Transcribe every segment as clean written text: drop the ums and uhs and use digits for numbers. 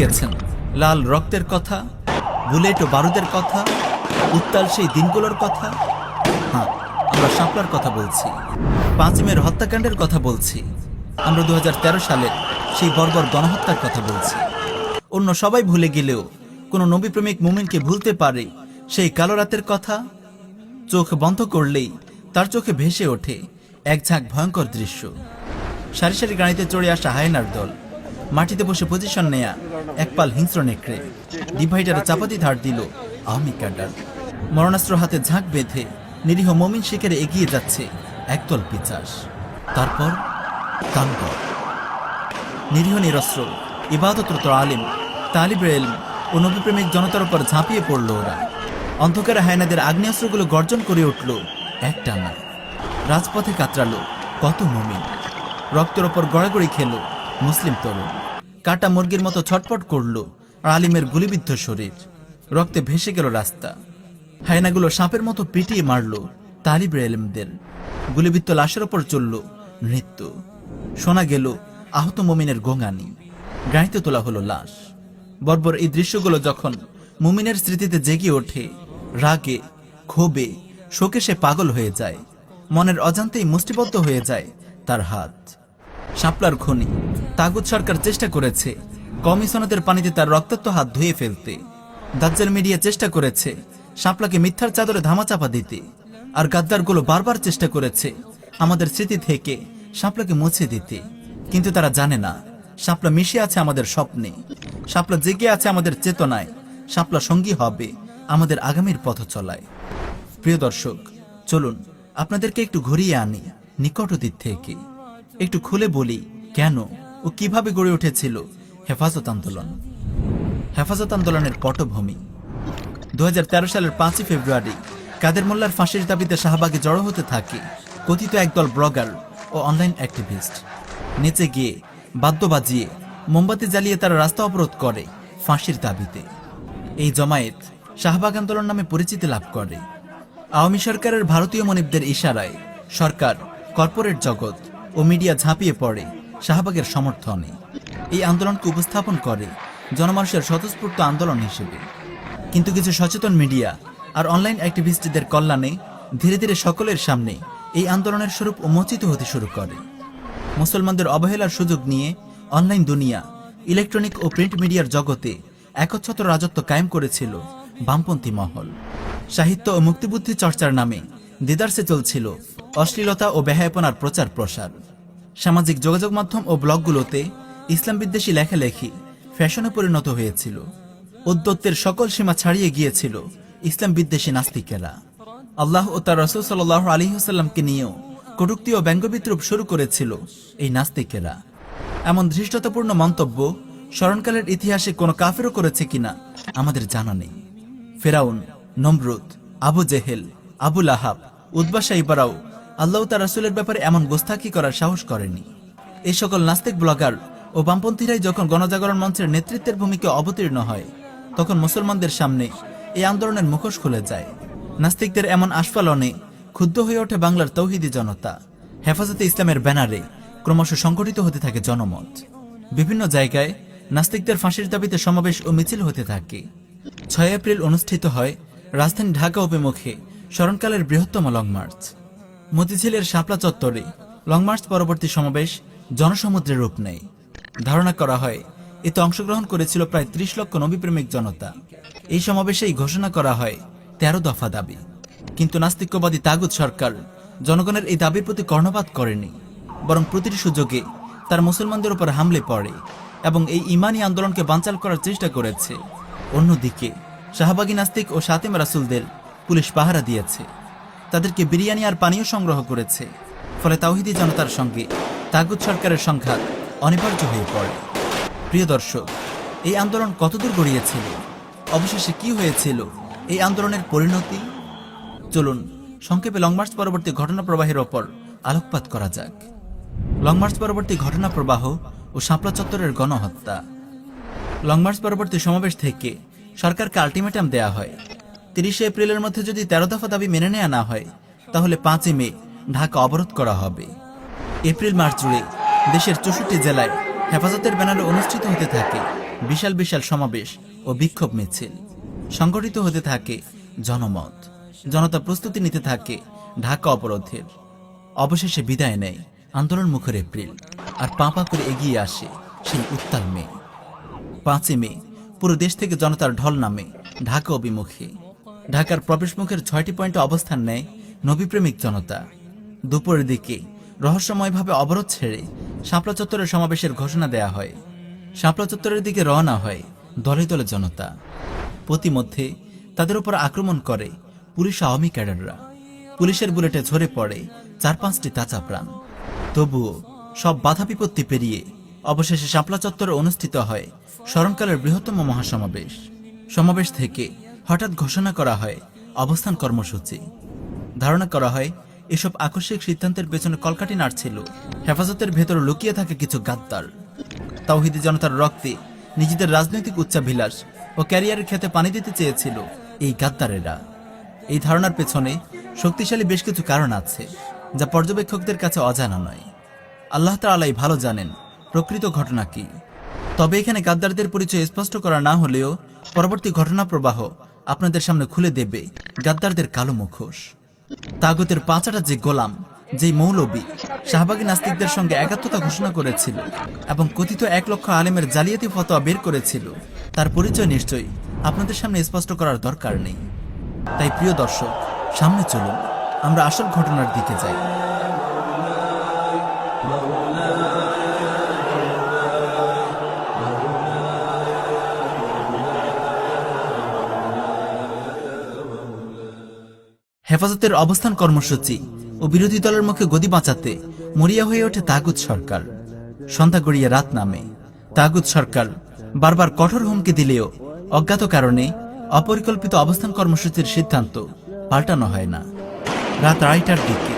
গেছেন লাল রক্তের কথা, বুলেট ও বারুদের কথা, উত্তাল সেই দিনগুলোর কথা? হ্যাঁ, আমরা শাপলার কথা বলছি, 5 মের হত্যাকাণ্ডের কথা বলছি, আমরা 2013 সালের সেই বর্বর গণহত্যার কথা বলছি। অন্য সবাই ভুলে গেলেও কোনো নবীপ্রেমিক মুমিনকে ভুলতে পারে সেই কালো রাতের কথা? চোখ বন্ধ করলেই তার চোখে ভেসে ওঠে এক ঝাঁক ভয়ঙ্কর দৃশ্য। সারি সারি গাড়িতে চড়ে আসা হায়নার দল, মাটিতে বসে পজিশন নেয়া একপাল হিংস্র নেকড়ে, ডিভাইডারে চাপাতি ধার দিল আওয়ামী ক্যাডার। মরণাস্ত্র হাতে ঝাঁক বেঁধে নিরীহ মুমিন শিকারে এগিয়ে যাচ্ছে একদল পিচাস। তারপর তাণ্ডব। নিরীহ নিরস্ত্র ইবাদতরত আলিম, তালিবে ইলম ও নবীপ্রেমিক জনতার উপর ঝাঁপিয়ে পড়ল ওরা। অন্ধকারে হায়নাদের আগ্নেয়াস্ত্রগুলো গর্জন করে উঠল একটানা। রাজপথে কাতরালো কত মুমিন, রক্তের ওপর গড়াগড়ি খেল মুসলিম তরুণ। কাটা মুরগির মতো ছটপট করল আলিমের গুলিবিদ্ধ শরীর, রক্তে ভেসে গেল রাস্তা। হায়নাগুলো সাপের মতো পিটিয়ে মারল তালিবে ইলমদের, গুলিবিদ্ধ লাশের ওপর চলল নৃত্য। শোনা গেল আহত মুমিনের গোঙানি, গাড়িতে তোলা হলো লাশ। বর্বর এই দৃশ্যগুলো যখন মুমিনের স্মৃতিতে জেগে ওঠে, রাগে ক্ষোভে শোকে সে পাগল হয়ে যায়, মনের অজান্তেই মুষ্টিবদ্ধ হয়ে যায় তার হাত। শাপলার খনি তাগুত সরকার চেষ্টা করেছে কমিশনারদের পানিতে তার রক্তাক্ত হাত ধুয়ে ফেলতে। দাজ্জাল মিডিয়া চেষ্টা করেছে শাপলাকে মিথ্যার চাদরে ধামাচাপা দিতে। আর গাদ্দারগুলো বারবার চেষ্টা করেছে আমাদের স্মৃতি থেকে শাপলাকে মুছে দিতে। কিন্তু তারা জানে না শাপলা মিশে আছে আমাদের স্বপ্নে, শাপলা জেগে আছে আমাদের চেতনায়, শাপলা সঙ্গী হবে আমাদের আগামীর পথ চলায়। প্রিয় দর্শক, চলুন আপনাদেরকে একটু ঘুরিয়ে আনি নিকট অতীত থেকে, একটু খুলে বলি কেন ও কিভাবে গড়ে উঠেছিল হেফাজত আন্দোলন। হেফাজত আন্দোলনের পটভূমি 2013 সালের 5 ফেব্রুয়ারি কাদের মোল্লার ফাঁসির দাবিতে শাহবাগে জড়ো হতে থাকে কথিত একদল ব্লগার ও অনলাইন অ্যাক্টিভিস্ট। নেচে গিয়ে বাদ্য বাজিয়ে মোমবাতি জ্বালিয়ে তারা রাস্তা অবরোধ করে ফাঁসির দাবিতে। এই জমায়েত শাহবাগ আন্দোলন নামে পরিচিতি লাভ করে। আওয়ামী সরকারের ভারতীয় মনিবদের ইশারায় সরকার, কর্পোরেট জগৎ ও মিডিয়া ঝাঁপিয়ে পড়ে শাহবাগের সমর্থনে। এই আন্দোলনকে উপস্থাপন করে জনমানুষের স্বতঃস্ফূর্ত আন্দোলন হিসেবে। কিন্তু কিছু সচেতন মিডিয়া আর অনলাইন অ্যাক্টিভিস্টদের কল্যাণে ধীরে ধীরে সকলের সামনে এই আন্দোলনের স্বরূপ উন্মোচিত হতে শুরু করে। মুসলমানদের অবহেলার সুযোগ নিয়ে অনলাইন দুনিয়া, ইলেকট্রনিক ও প্রিন্ট মিডিয়ার জগতে একচ্ছত্র রাজত্ব কায়েম করেছিল বামপন্থী মহল। সাহিত্য ও মুক্তিবুদ্ধি চর্চার নামে দেদারসে চলছিল অশ্লীলতা ও বেহায়াপনার প্রচার প্রসার। সামাজিক যোগাযোগ মাধ্যম ও ব্লগগুলোতে ইসলাম বিদ্বেষী লেখালেখি ফ্যাশনে পরিণত হয়েছিল। উদ্যত্তের সকল সীমা ছাড়িয়ে গিয়েছিল ইসলাম বিদ্বেষী নাস্তিকেরা। আল্লাহ ও তার রাসূল সাল্লাল্লাহু আলাইহি ওয়াসাল্লামকে নিয়েও কটূক্তি ও ব্যঙ্গবিদ্রূপ শুরু করেছিল এই নাস্তিকেরা। এমন ধৃষ্টতাপূর্ণ মন্তব্য স্মরণকালের ইতিহাসে কোনো কাফেরও করেছে কিনা আমাদের জানা নেই। ফেরাউন, নমরুদ, আবু জেহেল, আবু লাহাব, উতবা সাইবারাও আল্লাহ তার রাসূলের ব্যাপারে এমন গোস্তাকি করার সাহস করেনি। এই সকল নাস্তিক ব্লগার ও বামপন্থীরাই যখন গণজাগরণ মঞ্চের নেতৃত্বের ভূমিকা অবতীর্ণ হয়, তখন মুসলমানদের সামনে এই আন্দোলনের মুখোশ খুলে যায়। নাস্তিকদের এমন আস্ফালনে ক্ষুব্ধ হয়ে ওঠে বাংলার তৌহিদি জনতা। হেফাজতে ইসলামের ব্যানারে ক্রমশ সংগঠিত হতে থাকে জনমত। বিভিন্ন জায়গায় নাস্তিকদের ফাঁসির দাবিতে সমাবেশ ও মিছিল হতে থাকে। 6 এপ্রিল অনুষ্ঠিত হয় রাজধানী ঢাকা অভিমুখে স্মরণকালের বৃহত্তম লং মার্চ। মতিঝিলের শাপলা চত্বরে লং মার্চ পরবর্তী সমাবেশ জনসমুদ্রের রূপ নেয়। ধারণা করা হয় এতে অংশগ্রহণ করেছিল প্রায় 30 লক্ষ নবীপ্রেমিক জনতা। এই সমাবেশেই ঘোষণা করা হয় 13 দফা দাবি। কিন্তু নাস্তিক্যবাদী তাগুত সরকার জনগণের এই দাবির প্রতি কর্ণপাত করেনি, বরং প্রতিটি সুযোগে তার মুসলমানদের উপর হামলে পড়ে এবং এই ইমানি আন্দোলনকে বানচাল করার চেষ্টা করেছে। অন্যদিকে শাহবাগী নাস্তিক ও শাতিম রাসূলদের পুলিশ পাহারা দিয়েছে, তাদেরকে বিরিয়ানি আর পানীয় সংগ্রহ করেছে। ফলে তাওহিদি জনতার সঙ্গে তাগুত সরকারের সংঘাত অনিবার্য হয়ে পড়ে। প্রিয় দর্শক, এই আন্দোলন কতদূর গড়িয়েছিল, অবশেষে কি হয়েছিল এই আন্দোলনের পরিণতি? চলুন সংক্ষেপে লং মার্চ পরবর্তী ঘটনা প্রবাহের ওপর আলোকপাত করা যাক। লং মার্চ পরবর্তী ঘটনা প্রবাহ ও শাপলা চত্বরের গণহত্যা। লং মার্চ পরবর্তী সমাবেশ থেকে সরকারকে আলটিমেটাম দেয়া হয়, 30 এপ্রিলের মধ্যে যদি 13 দফা দাবি মেনে নেওয়া না হয় তাহলে 5 মে ঢাকা অবরোধ করা হবে। এপ্রিল মাস জুড়ে দেশের 64 জেলায় হেফাজতের ব্যানারে অনুষ্ঠিত হতে থাকে বিশাল বিশাল সমাবেশ ও বিক্ষোভ মিছিল সংগঠিত হতে থাকে। জনমত, জনতা প্রস্তুতি নিতে থাকে ঢাকা অবরোধের। অবশেষে বিদায় নেয় আন্দোলন মুখর এপ্রিল, আর পা করে এগিয়ে আসে সেই উত্তাল মে। 5 মে পুরো দেশ থেকে জনতার ঢল নামে ঢাকা অভিমুখে। ঢাকার প্রবেশ মুখের 6টি পয়েন্টে অবস্থান নেয় নবীপ্রেমিক জনতা। দুপুরের দিকে রহস্যময়ভাবে অবরোধ ছেড়ে শাপলা চত্বরের সমাবেশের ঘোষণা দেয়া হয়। শাপলা চত্বরের দিকে রওনা হয় দলে দলে জনতা। প্রতিমধ্যে তাদের উপর আক্রমণ করে পুলিশ আওয়ামী ক্যাডাররা। পুলিশের বুলেটে ঝরে পড়ে 4-5টি তাজা প্রাণ। তবুও সব বাধা বিপত্তি পেরিয়ে অবশেষে শাপলা চত্বরে অনুষ্ঠিত হয় স্মরণকালের বৃহত্তম মহাসমাবেশ। সমাবেশ থেকে হঠাৎ ঘোষণা করা হয় অবস্থান কর্মসূচি। ধারণা করা হয় এসব আকস্মিক সিদ্ধান্তের পেছনে কলকাঠি নাড়ছিল হেফাজতের ভেতরে লুকিয়ে থাকে কিছু গাদ্দার। তাওহিদি জনতার রক্তে নিজেদের রাজনৈতিক উচ্চাভিলাষ ও ক্যারিয়ারের ক্ষেতে পানি দিতে চেয়েছিল এই গাদ্দারেরা। এই ধারণার পেছনে শক্তিশালী বেশ কিছু কারণ আছে, যা পর্যবেক্ষকদের কাছে অজানা নয়। আল্লাহ তাআলাই ভালো জানেন প্রকৃত ঘটনা কি। তবে এখানে গাদ্দারদের পরিচয় স্পষ্ট করা না হলেও পরবর্তী ঘটনা প্রবাহ আপনাদের সামনে খুলে দেবে গাদ্দারদের কালো মুখোশ। তাগুতের পাঁচাটা যে গোলাম, যেই মৌলবী শাহবাগী নাস্তিকদের সঙ্গে একাত্মতা ঘোষণা করেছিল এবং কথিত 1 লক্ষ আলেমের জালিয়াতি ফতোয়া বের করেছিল, তার পরিচয় নিশ্চয়ই আপনাদের সামনে স্পষ্ট করার দরকার নেই। তাই প্রিয় দর্শক, সামনে চলুন, আমরা আসল ঘটনার দিকে যাই। হেফাজতের অবস্থান কর্মসূচি ও বিরোধী দলের মুখে গদি বাঁচাতে মরিয়া হয়ে ওঠে তাগুত সরকার। সন্ধ্যা গড়িয়ে রাত নামে। তাগুত সরকার বারবার কঠোর হুমকি দিলেও অজ্ঞাত কারণে অপরিকল্পিত অবস্থান কর্মসূচির সিদ্ধান্ত পাল্টানো হয় না। রাত 2টার দিকে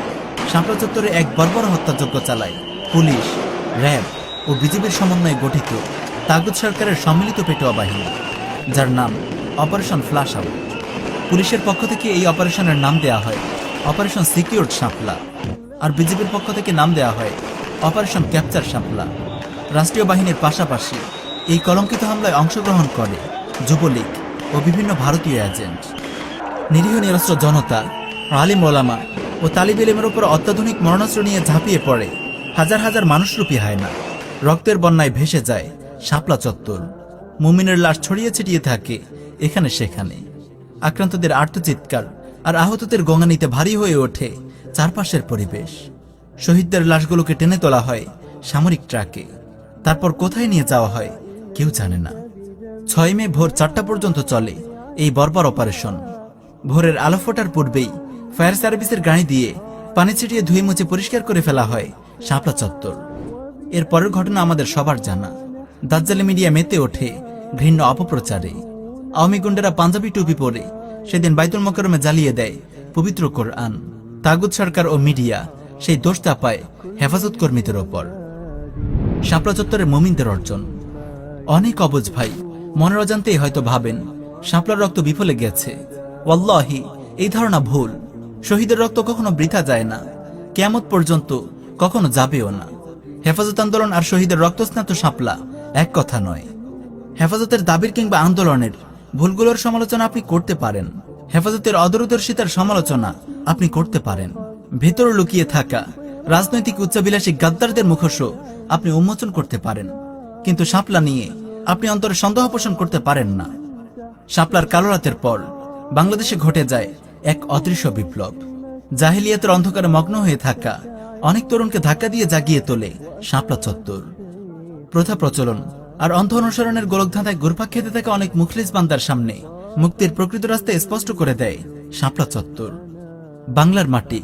শাপলা চত্বরে এক বর্বর হত্যাযজ্ঞ চালায় পুলিশ, র্যাব ও বিজিবির সমন্বয়ে গঠিত তাগুত সরকারের সম্মিলিত পেটোয়া বাহিনী, যার নাম অপারেশন ফ্ল্যাশ আউট। পুলিশের পক্ষ থেকে এই অপারেশনের নাম দেয়া হয় অপারেশন সিকিউরড শাপলা, আর বিজিবির পক্ষ থেকে নাম দেয়া হয় অপারেশন ক্যাপচার শাপলা। রাষ্ট্রীয় বাহিনীর পাশাপাশি এই কলঙ্কিত হামলায় অংশগ্রহণ করে যুবলীগ ও বিভিন্ন ভারতীয় এজেন্ট। নিরীহ নিরস্ত্র জনতা, আলিম ওলামা ও তালিব ইলমের উপর অত্যাধুনিক মরণাস্ত্র নিয়ে ঝাঁপিয়ে পড়ে হাজার হাজার মানুষরূপী হয় না। রক্তের বন্যায় ভেসে যায় শাপলা চত্বর। মুমিনের লাশ ছড়িয়ে ছিটিয়ে থাকে এখানে সেখানে। আক্রান্তদের আর্তচিৎকার আর আহতদের গঙ্গানিতে ভারী হয়ে ওঠে চারপাশের পরিবেশ। শহীদদের লাশগুলোকে টেনে তোলা হয় সামরিক ট্রাকে, তারপর কোথায় নিয়ে যাওয়া হয় কেউ জানে না। 6 মে ভোর 4টা পর্যন্ত চলে এই বর্বর অপারেশন। ভোরের আলো ফোটার পূর্বেই ফায়ার সার্ভিসের গাড়ি দিয়ে পানি ছিটিয়ে ধুয়ে মুছে পরিষ্কার করে ফেলা হয় শাপলা চত্বর। এর পরের ঘটনা আমাদের সবার জানা। দাজ্জালি মিডিয়া মেতে ওঠে ঘৃণ্য অপপ্রচারে। আওয়ামী গুন্ডারা পাঞ্জাবি টুপি পরে সেদিন বাইতুল মোকাররমে জ্বালিয়ে দেয় পবিত্র কোরআন। তাগুত সরকার ও মিডিয়া সেই দোষ চাপায় হেফাজত কর্মীদের ওপর। শাপলা চত্বরের মুমিনদের অর্জন। অনেক অবুঝ ভাই মনের অজান্তেই হয়তো ভাবেন শাপলার রক্ত বিফলে গেছে। ওয়াল্লাহি, এই ধারণা ভুল। শহীদের রক্ত কখনো বৃথা যায় না, কিয়ামত পর্যন্ত কখনো যাবেও না। হেফাজত আন্দোলন আর শহীদের রক্তস্নাত শাপলা এক কথা নয়। হেফাজতের দাবির কিংবা আন্দোলনের ভুলগুলোর সমালোচনা আপনি করতে পারেন, হেফাজতের অদূরদর্শিতার সমালোচনা আপনি করতে পারেন, ভেতরে লুকিয়ে থাকা রাজনৈতিক উচ্চাভিলাষী গাদ্দারদের মুখোশও আপনি উন্মোচন করতে পারেন, কিন্তু শাপলা নিয়ে আপনি অন্তরে সন্দেহ পোষণ করতে পারেন না। শাপলার কালো রাতের পর বাংলাদেশে ঘটে যায় এক অদৃশ্য বিপ্লব। জাহিলিয়াতের অন্ধকারে মগ্ন হয়ে থাকা অনেক তরুণকে ধাক্কা দিয়ে জাগিয়ে তোলে শাপলা চত্বর। প্রথা প্রচলন আর অন্ধ অনুসরণের গোলকধাঁধায় ঘুরপাক খেতে থাকা অনেক মুখলিস বান্দার সামনে মুক্তির প্রকৃত রাস্তা স্পষ্ট করে দেয় শাপলা চত্বর। বাংলার মাটি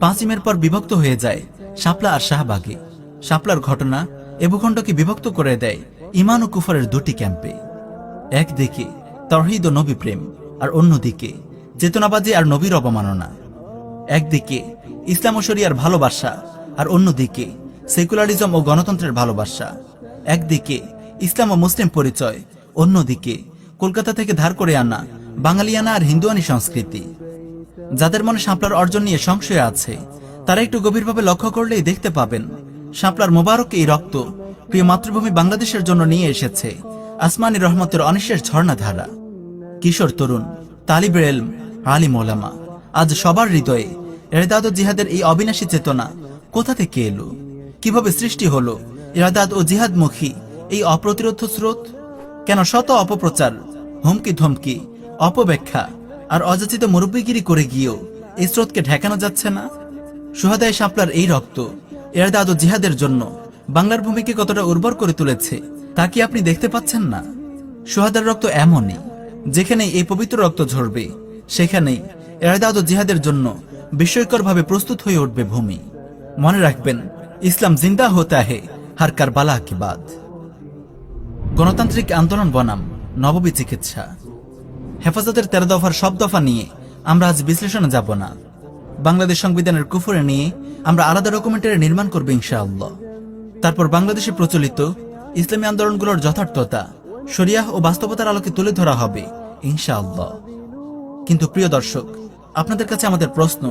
5 মের পর বিভক্ত হয়ে যায় শাপলা আর শাহবাগে। শাপলার ঘটনা এ ভূখণ্ডকে বিভক্ত করে দেয় ঈমান ও কুফরের 2টি ক্যাম্পে। একদিকে তাওহীদ ও নবী প্রেম, আর অন্যদিকে চেতনাবাজি আর নবীর অবমাননা। একদিকে ইসলাম ও শরিয়ার ভালোবাসা, আর অন্যদিকে সেকুলারিজম ও গণতন্ত্রের ভালোবাসা। একদিকে ইসলাম ও মুসলিম পরিচয়, অন্যদিকে কলকাতা থেকে ধার করে আনা বাঙালিয়ানা আর হিন্দুয়ানি সংস্কৃতি। যাদের মনে শাপলার অর্জন নিয়ে সংশয় আছে, তারা একটু গভীরভাবে লক্ষ্য করলেই দেখতে পাবেন শাপলার মোবারক এই রক্ত প্রিয় মাতৃভূমি বাংলাদেশের জন্য নিয়ে এসেছে আসমানি রহমতের অনিশ্বাস ঝর্ণাধারা। কিশোর তরুণ, তালিবের ইলম, আলিম ওলামা, আজ সবার হৃদয়ে ইরদাদ ও জিহাদের এই অবিনাশী চেতনা কোথা থেকে এলো? কিভাবে সৃষ্টি হলো ইরদাদ ও জিহাদমুখী এই অপ্রতিরোধ স্রোত? কেন শত অপপ্রচার, হুমকি ধমকি, অপব্যাখ্যা আর অযাচিত মুরব্বিগিরি করে গিয়েও এই স্রোতকে ঠেকানো যাচ্ছে না? সুহাদায়ে শাপলার এই রক্ত ইরদাদ ও জিহাদের জন্য বাংলার ভূমিকে কতটা উর্বর করে তুলেছে তা কি আপনি দেখতে পাচ্ছেন না? সুহাদার রক্ত এমনই, যেখানেই এই পবিত্র রক্ত ঝরবে সেখানেই ইরদাদ ও জিহাদের জন্য বিস্ময়করভাবে প্রস্তুত হয়ে উঠবে ভূমি। মনে রাখবেন, ইসলাম জিন্দা হোতা হে হর কারবালা কি বাদ। গণতান্ত্রিক আন্দোলন বনাম নববী চিকিৎসা। হেফাজতের 13 দফার সব দফা নিয়ে আমরা আজ বিশ্লেষণে যাব না। বাংলাদেশ সংবিধানের কুফরে নিয়ে আমরা আলাদা ডকুমেন্টারি নির্মাণ করব ইনশাআল্লাহ। তারপর বাংলাদেশে প্রচলিত ইসলামী আন্দোলনগুলোর যথার্থতা, শরিয়াহ ও বাস্তবতার আলোকে তুলে ধরা হবে ইনশাআল্লাহ। কিন্তু প্রিয় দর্শক, আপনাদের কাছে আমাদের প্রশ্ন,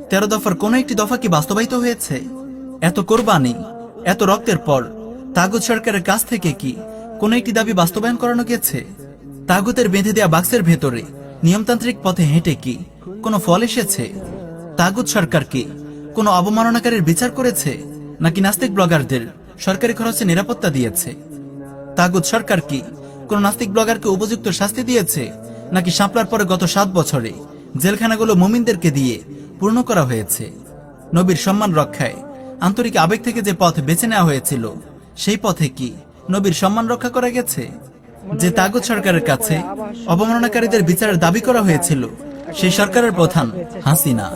13 দফার কোন একটি দফা কি বাস্তবায়িত হয়েছে? এত কোরবানি, এত রক্তের পর তাগুত সরকারের কাছ থেকে কি কোন একটি দাবি বাস্তবায়ন করানো গেছে? তাগুতের বেঁধে দেয়া বাক্সের ভেতরে নিয়মতান্ত্রিক পথে হেঁটে কি কোনো ফল এসেছে? তাগুত সরকার কি কোনো অবমাননাকারীর বিচার করেছে, নাকি নাস্তিক ব্লগারদের সরকারি খরচে নিরাপত্তা দিয়েছে? তাগুত সরকার কি কোন নাস্তিক ব্লগারকে উপযুক্ত শাস্তি দিয়েছে, নাকি শাপলার পরে গত 7 বছরে জেলখানাগুলো মুমিনদেরকে দিয়ে পূর্ণ করা হয়েছে? নবীর সম্মান রক্ষায় আন্তরিক আবেগ থেকে যে পথ বেছে নেওয়া হয়েছিল, সেই পথে কি নবীর সম্মান রক্ষা করা গেছে? যে তাগুত সরকারের কাছে অবমাননাকারীদের বিচারের দাবি করা হয়েছিল, সেই সরকারের প্রধান হাসিনা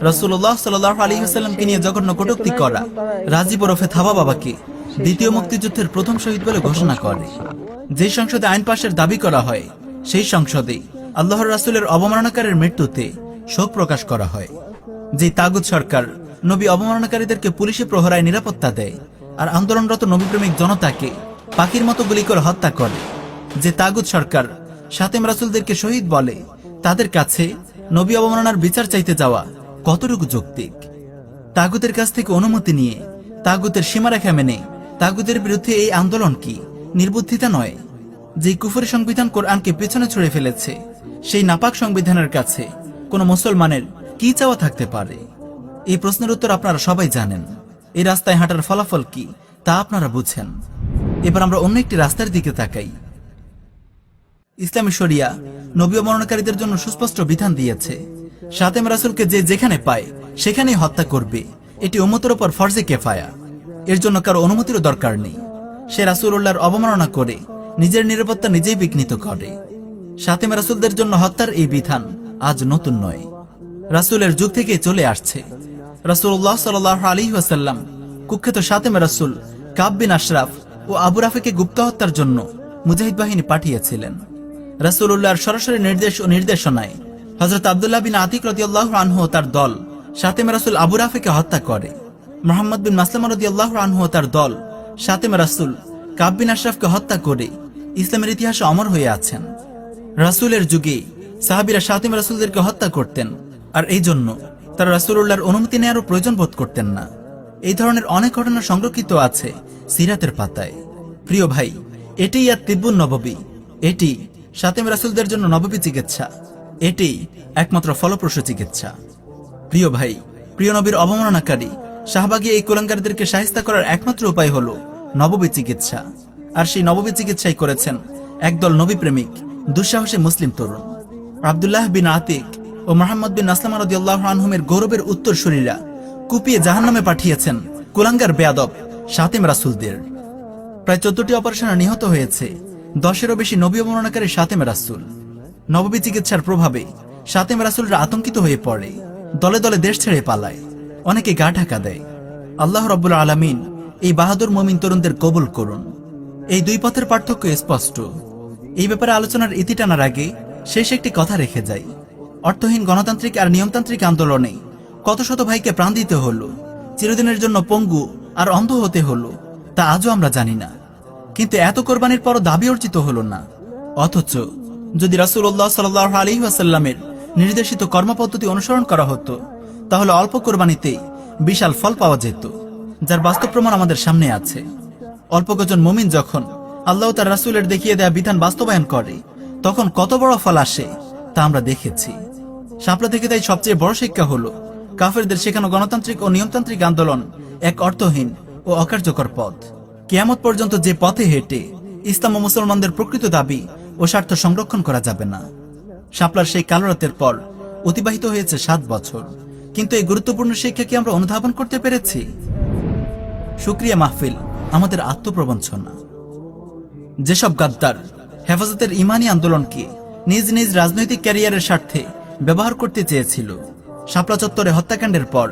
রাসূলুল্লাহ সাল্লাল্লাহু আলাইহি ওয়াসাল্লামকে নিয়ে জঘন্য কটূক্তি করা রাজীব ওরফে থাবা বাবাকে দ্বিতীয় মুক্তিযুদ্ধের প্রথম শহীদ বলে ঘোষণা করে। যে সংসদে আইন পাশের দাবি করা হয়, সেই সংসদে আল্লাহর রাসূলের অবমাননাকারীর মৃত্যুতে শোক প্রকাশ করা হয়। যে তাগুত সরকার নবী অবমাননাকারীদেরকে পুলিশি প্রহরায় নিরাপত্তা দেয় আর আন্দোলনরত নবীপ্রেমিক জনতাকে পাখির মতো গুলি করে হত্যা করে। যে তাগুত সরকার শাতেম রাসূলদেরকে শহীদ বলে, তাদের কাছে নবী অবমাননার বিচার চাইতে যাওয়া কতটুকু যৌক্তিক? তাগুতের কাছ থেকে অনুমতি নিয়ে, তাগুতের সীমারেখা মেনে তাগুতের বিরুদ্ধে এই আন্দোলন কি নির্বুদ্ধিতা নয়? যে কুফরি সংবিধান কোরআনকে পেছনে ছুড়ে ফেলেছে, সেই নাপাক সংবিধানের কাছে কোন মুসলমানের কি চাওয়া থাকতে পারে? এই প্রশ্নের উত্তর আপনারা সবাই জানেন। এই রাস্তায় হাঁটার ফলাফল কি তা আপনারা বুঝেন। এবার আমরা অন্য একটি রাস্তার দিকে তাকাই। ইসলামী শরিয়া নবী অবমাননাকারীদের জন্য সুস্পষ্ট বিধান দিয়েছে, শাতেম রাসূলকে যে যেখানে পায় সেখানেই হত্যা করবে। এটি উম্মতের উপর ফরজে কিফায়া, এর জন্য কারো অনুমতিরও দরকার নেই। সে রাসূলুল্লাহর অবমাননা করে নিজের নিরাপত্তা নিজেই বিঘ্নিত করে। শাতেম রাসূলদের জন্য হত্যার এই বিধান আজ নতুন নয়, রাসূলের যুগ থেকে চলে আসছে। রাসূলুল্লাহ সাল্লাল্লাহু আলাইহি ওয়াসাল্লাম কুখ্যাত শাতেম রাসূল কাব বিন আশরাফ ও আবু রাফিকে গুপ্ত হত্যার জন্য মুজাহিদ বাহিনী পাঠিয়েছিলেন। রাসূলুল্লাহর সরাসরি নির্দেশ ও নির্দেশনায় হযরত আব্দুল্লাহ বিন আতিক রাদিয়াল্লাহু আনহু ও তার দল শাতেম রাসূল আবু রাফিকে হত্যা করে। মুহাম্মদ বিন মাসলামা রাদিয়াল্লাহু আনহু ও তার দল শাতেম রাসূল কাব বিন আশরাফকে হত্যা করে ইসলামের ইতিহাসে অমর হয়ে আছেন। রাসূলের যুগে সাহাবীরা শাতেম রাসূলদেরকে হত্যা করতেন, আর এই জন্য তারা রাসূলুল্লাহর অনুমতি নেওয়ারও প্রয়োজন বোধ করতেন না। এই ধরনের অনেক ঘটনা সংরক্ষিত আছে সিরাতের পাতায়। প্রিয় ভাই, এটিই আর তিব্বুন নববী, এটি শাতেম রাসূলদের জন্য নববী চিকিৎসা, এটি একমাত্র ফলপ্রসূ চিকিৎসা। প্রিয় ভাই, প্রিয় নবীর অবমাননাকারী শাহবাগী এই কুলাঙ্গারদেরকে শায়েস্তা করার একমাত্র উপায় হলো নববী চিকিৎসা। আর সেই নববী চিকিৎসাই করেছেন একদল নবী প্রেমিক দুঃসাহসী মুসলিম তরুণ। আব্দুল্লাহ বিন আতিক ও মুহাম্মদ বিন মাসলামা রাদিয়াল্লাহু আনহুমের গৌরবের উত্তরসূরিরা কুপিয়ে জাহান্নামে পাঠিয়েছেন কুলাঙ্গার বেয়াদব শাতেম রাসূলদের। প্রায় 14টি অপারেশনে নিহত হয়েছে 10-এরও বেশি নবী অবমাননাকারী শাতেম রাসূল। নববী চিকিৎসার প্রভাবে শাতেম রাসূলরা আতঙ্কিত হয়ে পড়ে, দলে দলে দেশ ছেড়ে পালায়, অনেকে গা ঢাকা দেয়। আল্লাহ রাব্বুল আলামিন এই বাহাদুর মুমিন তরুণদের কবুল করুন। এই দুই পথের পার্থক্য স্পষ্ট। এই ব্যাপারে আলোচনার ইতি টানার আগে শেষ একটি কথা রেখে যাই। অর্থহীন গণতান্ত্রিক আর নিয়মতান্ত্রিক আন্দোলনে কত শত ভাইকে প্রাণ দিতে হলো, চিরদিনের জন্য পঙ্গু আর অন্ধ হতে হলো, তা আজও আমরা জানি না। কিন্তু এত কোরবানির পরও দাবি অর্জিত হলো না। অথচ যদি রাসূলুল্লাহ সাল্লাল্লাহু আলাইহি ওয়াসাল্লামের নির্দেশিত কর্মপদ্ধতি অনুসরণ করা হতো, তাহলে অল্প কোরবানিতেই বিশাল ফল পাওয়া যেত, যার বাস্তব প্রমাণ আমাদের সামনে আছে। অল্প কজন মুমিন যখন আল্লাহ তার রাসূলের দেখিয়ে দেয়া বিধান বাস্তবায়ন করে, তখন কত বড় ফল আসে তা আমরা দেখেছি। শাপলা থেকে তাই সবচেয়ে বড় শিক্ষা হলো কাফেরদের শেখানো গণতান্ত্রিক ও নিয়মতান্ত্রিক আন্দোলন এক অর্থহীন ও অকার্যকর পথ। কিয়ামত পর্যন্ত যে পথে হেঁটে ইসলাম ও মুসলমানদের প্রকৃত দাবি ও স্বার্থ সংরক্ষণ করা যাবে না। শাপলার সেই কালো রাতের পর অতিবাহিত হয়েছে 7 বছর, কিন্তু এই গুরুত্বপূর্ণ শিক্ষা কি আমরা অনুধাবন করতে পেরেছি? শুকরিয়া মাহফিল আমাদের আত্মপ্রবঞ্চনা। যেসব গাদ্দার হেফাজতের ইমানি আন্দোলনকে নিজ নিজ রাজনৈতিক ক্যারিয়ারের স্বার্থে ব্যবহার করতে চেয়েছিল, শাপলা চত্বরে হত্যাকাণ্ডের পর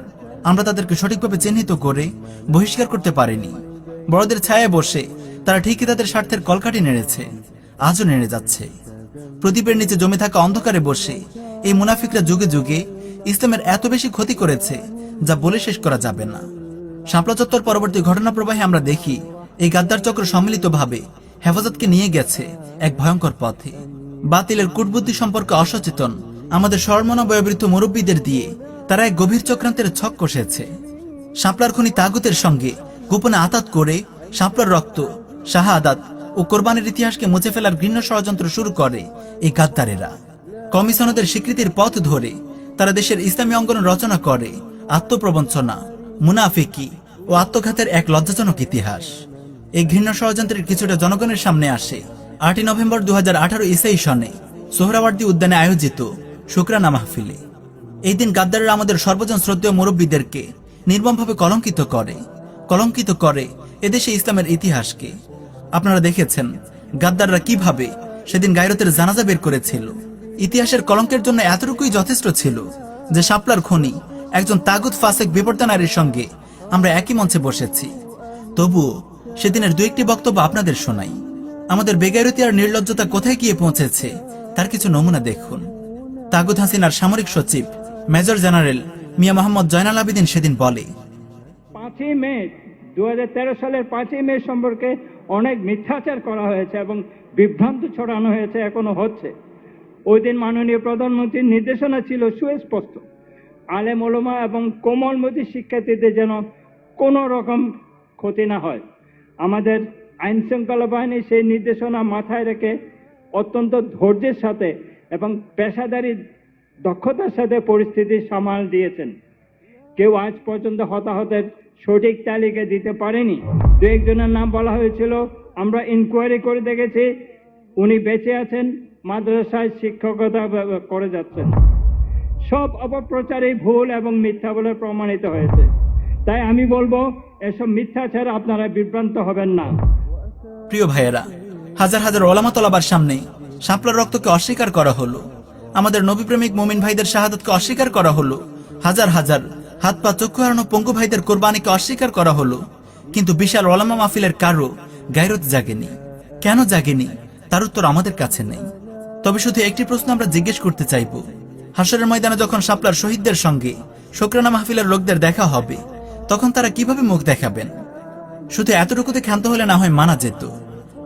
আমরা তাদেরকে সঠিকভাবে চিহ্নিত করে বহিষ্কার করতে পারিনি। বড়দের ছায়ায় বসে তারা ঠিকই তাদের স্বার্থের কলকাঠি নেড়েছে, আজও নেড়ে যাচ্ছে। প্রদীপের নিচে জমে থাকা অন্ধকারে বসে এই মুনাফিকরা যুগে যুগে ইসলামের এত বেশি ক্ষতি করেছে যা বলে শেষ করা যাবে না। শাপলা চত্বর পরবর্তী ঘটনা প্রবাহে আমরা দেখি এই গাদ্দার চক্র সম্মিলিতভাবে হেফাজতকে নিয়ে গেছে এক ভয়ঙ্কর পথে। বাতিলের কূটবুদ্ধি সম্পর্কে অসচেতন আমাদের সরমনা বয়োবৃদ্ধ মুরব্বীদের দিয়ে তারা এক গভীর চক্রান্তের ছক কষেছে। শাপলার খনি তাগুতের সঙ্গে গোপনে আতাত করে শাপলার রক্ত, শাহাদাত ও কোরবানির ইতিহাসকে মুছে ফেলার ঘৃণ্য ষড়যন্ত্র শুরু করে এই গাদ্দারেরা। কমিশনদের স্বীকৃতির পথ ধরে তারা দেশের ইসলামী অঙ্গন রচনা করে আত্মপ্রবঞ্চনা, মুনাফিকি ও আত্মঘাতের এক লজ্জাজনক ইতিহাস। এই ঘৃণ্য ষড়যন্ত্রের কিছুটা জনগণের সামনে আসে 8 নভেম্বর 2018 ঈসাই সনে সোহরাওয়ার্দী উদ্যানে আয়োজিত শুকরানা মাহফিলে। এই দিন গাদ্দাররা আমাদের সর্বজন শ্রদ্ধেয় মুরব্বীদেরকে নির্মমভাবে কলঙ্কিত করে এদেশে ইসলামের ইতিহাসকে। আপনারা দেখেছেন গাদ্দাররা কিভাবে সেদিন গায়রতের জানাজা বের করেছিল। ইতিহাসের কলঙ্কের জন্য এতটুকুই যথেষ্ট ছিল যে শাপলার খনি একজন তাগুত ফাসেক বিবর্তা নারীর সঙ্গে আমরা একই মঞ্চে বসেছি। তবুও সেদিনের 2-1টি বক্তব্য আপনাদের শোনাই। আমাদের বেগায়রতি আর নির্লজ্জতা কোথায় গিয়ে পৌঁছেছে তার কিছু নমুনা দেখুন। তাগুত হাসিনার সামরিক সচিব মেজর জেনারেল মিয়া মোহাম্মদ জয়নাল আবেদিন সেদিন বলে, 5ই মে 2013 সালের 5ই মে সম্পর্কে অনেক মিথ্যাচার করা হয়েছে এবং বিভ্রান্ত ছড়ানো হয়েছে, এখনো হচ্ছে। ওই দিন মাননীয় প্রধানমন্ত্রীর নির্দেশনা ছিল সুস্পষ্ট, আলেম ওলামা এবং কোমলমতি শিক্ষার্থীদের যেন কোনো রকম ক্ষতি না হয়। আমাদের আইন শৃঙ্খলা বাহিনী সেই নির্দেশনা মাথায় রেখে অত্যন্ত ধৈর্যের সাথে এবং পেশাদারি দক্ষতার সাথে পরিস্থিতি সামাল দিয়েছেন। কেউ আজ পর্যন্ত হতাহতের সঠিক তালিকা দিতে পারেনি। 2-1 জনের নাম বলা হয়েছিল, আমরা ইনকোয়ারি করে দেখেছি উনি বেঁচে আছেন, মাদ্রাসায় শিক্ষকতা করে যাচ্ছেন। সব অপপ্রচারই ভুল এবং মিথ্যা বলে প্রমাণিত হয়েছে। তাই আমি বলবো এসব মিথ্যাচার আপনারা বিভ্রান্ত হবেন না। প্রিয় ভাইয়েরা, হাজার হাজার ওলামা তলাবার সামনে শাপলার রক্তকে অস্বীকার করা হলো, আমাদের নবীপ্রেমিক মুমিন ভাইদের শাহাদাতকে অস্বীকার করা হলো, হাজার হাজার হাত পা চক্ষু হারানো পঙ্গু ভাইদের কোরবানিকে অস্বীকার করা হলো, কিন্তু বিশাল ওলামা মাহফিলের কারো গায়রত জাগেনি। কেন জাগেনি তার উত্তর আমাদের কাছে নেই। তবে শুধু একটি প্রশ্ন আমরা জিজ্ঞেস করতে চাইব, হাসরের ময়দানে যখন শাপলার শহীদদের সঙ্গে শুকরানা মাহফিলের লোকদের দেখা হবে তখন তারা কিভাবে মুখ দেখাবেন? শুধু এতটুকুতে ক্ষান্ত হলে না হয় মানা যেত,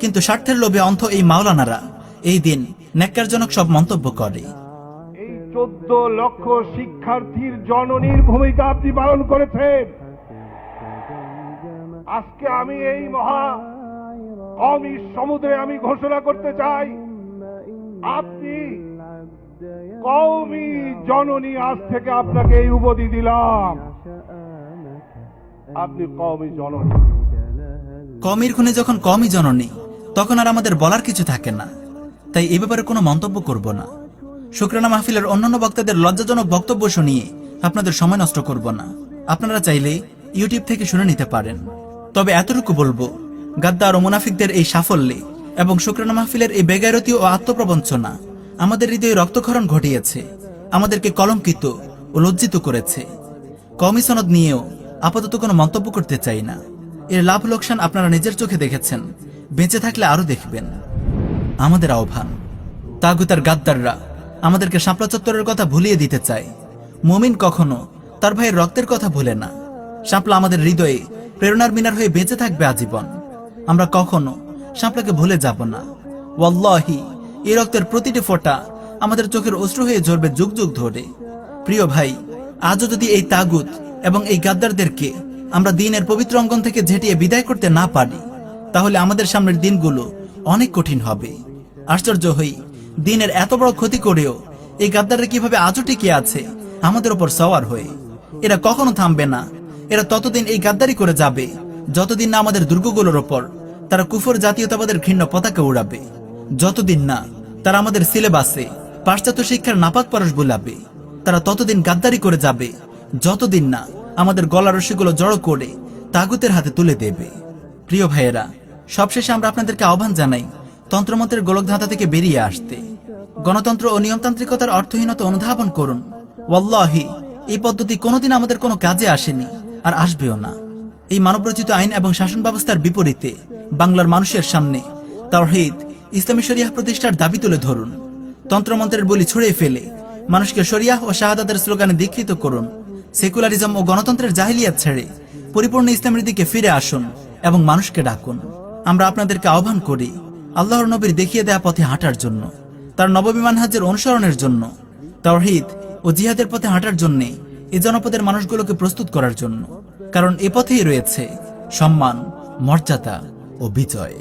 কিন্তু স্বার্থের লোভে অন্ধ এই মাওলানারা এই দিন ন্যাক্কারজনক সব মন্তব্য করে। এই 14 লক্ষ শিক্ষার্থীর জননীর ভূমিকা আপনি পালন করেছেন। আজকে আমি এই মহা কওমি সমুদ্রে আমি ঘোষণা করতে চাই, আপনি কওমি জননী। আজ থেকে আপনাকে এই উপাধি দিলাম, আপনি কওমি জননী। কওমির খুনে যখন কওমি জননী, তখন আর আমাদের বলার কিছু থাকে না। তাই এ ব্যাপারে কোনো মন্তব্য করব না। শুকরানা মাহফিলের অন্যান্য বক্তাদের লজ্জাজনক বক্তব্য শুনিয়ে আপনাদের সময় নষ্ট করব না। আপনারা চাইলে ইউটিউব থেকে শুনে নিতে পারেন। তবে এতটুকু বলবো, গাদ্দার ও মুনাফিকদের এই সাফল্যে এবং শুকরানা মাহফিলের এই বেগায়রতি ও আত্মপ্রবঞ্চনা আমাদের হৃদয়ে রক্তক্ষরণ ঘটিয়েছে, আমাদেরকে কলঙ্কিত ও লজ্জিত করেছে। কওমি সনদ নিয়েও আপাতত কোনো মন্তব্য করতে চাই না। এর লাভ লোকসান আপনারা নিজের চোখে দেখেছেন, বেঁচে থাকলে আরো দেখবেন। আমাদের আহ্বান, তাগুতার গাদ্দাররা আমাদেরকে শাপলা চত্বরের কথা ভুলিয়ে দিতে চায়। মুমিন কখনো তার ভাইয়ের রক্তের কথা ভুলে না। শাপলা আমাদের হৃদয়ে প্রেরণার মিনার হয়ে বেঁচে থাকবে আজীবন। আমরা কখনো শাপলাকে ভুলে যাব না। ওয়াল্লাহি, এই রক্তের প্রতিটি ফোঁটা আমাদের চোখের অশ্রু হয়ে ঝরবে যুগ যুগ ধরে। প্রিয় ভাই, আজও যদি এই তাগুত এবং এই গাদ্দারদেরকে আমরা দ্বীনের পবিত্র অঙ্গন থেকে ঝেঁটিয়ে বিদায় করতে না পারি, তাহলে আমাদের সামনের দিনগুলো অনেক কঠিন হবে। আশ্চর্য হই, দিনের এত বড় ক্ষতি করেও এই গাদ্দাররা কিভাবে আজও টিকে আছে আমাদের উপর সওয়ার হয়ে। এরা কখনো থামবে না। এরা ততদিন এই গাদ্দারি করে যাবে যতদিন না আমাদের দুর্গগুলোর ওপর তারা কুফর জাতীয়তাবাদের ঘৃণ্য পতাকা উড়াবে, যতদিন না তারা আমাদের সিলেবাসে পাশ্চাত্য শিক্ষার নাপাক পরশ বুলাবে। তারা ততদিন গাদ্দারি করে যাবে যতদিন না আমাদের গলা রশিগুলো জড়ো করে তাগুতের হাতে তুলে দেবে। প্রিয় ভাইয়েরা, সবশেষে আমরা আপনাদেরকে আহ্বান জানাই তন্ত্রমন্ত্রের গোলকধাঁধা থেকে বেরিয়ে আসতে। গণতন্ত্র ও নিয়মতান্ত্রিকতার অর্থহীনতা অনুধাবন করুন। ওয়াল্লাহি, এই পদ্ধতি কোনোদিন আমাদের কোনো কাজে আসেনি আর আসবেও না। এই মানবরচিত আইন এবং শাসন ব্যবস্থার বিপরীতে বাংলার মানুষের সামনে তাওহীদ, ইসলামী শরিয়াহ প্রতিষ্ঠার দাবি তুলে ধরুন। তন্ত্রমন্ত্রের বলি ছড়িয়ে ফেলে মানুষকে শরিয়াহ ও শাহাদাতের স্লোগানে দীক্ষিত করুন। সেকুলারিজম ও গণতন্ত্রের জাহিলিয়াত ছেড়ে পরিপূর্ণ ইসলামের দিকে ফিরে আসুন এবং মানুষকে ডাকুন। আমরা আপনাদেরকে আহ্বান করি আল্লাহর নবীর দেখিয়ে দেয়া পথে হাঁটার জন্য, তার নববী মানহাজের অনুসরণের জন্য, তাওহীদ ও জিহাদের পথে হাঁটার জন্য এই জনপদের মানুষগুলোকে প্রস্তুত করার জন্য। কারণ এ পথেই রয়েছে সম্মান, মর্যাদা ও বিজয়।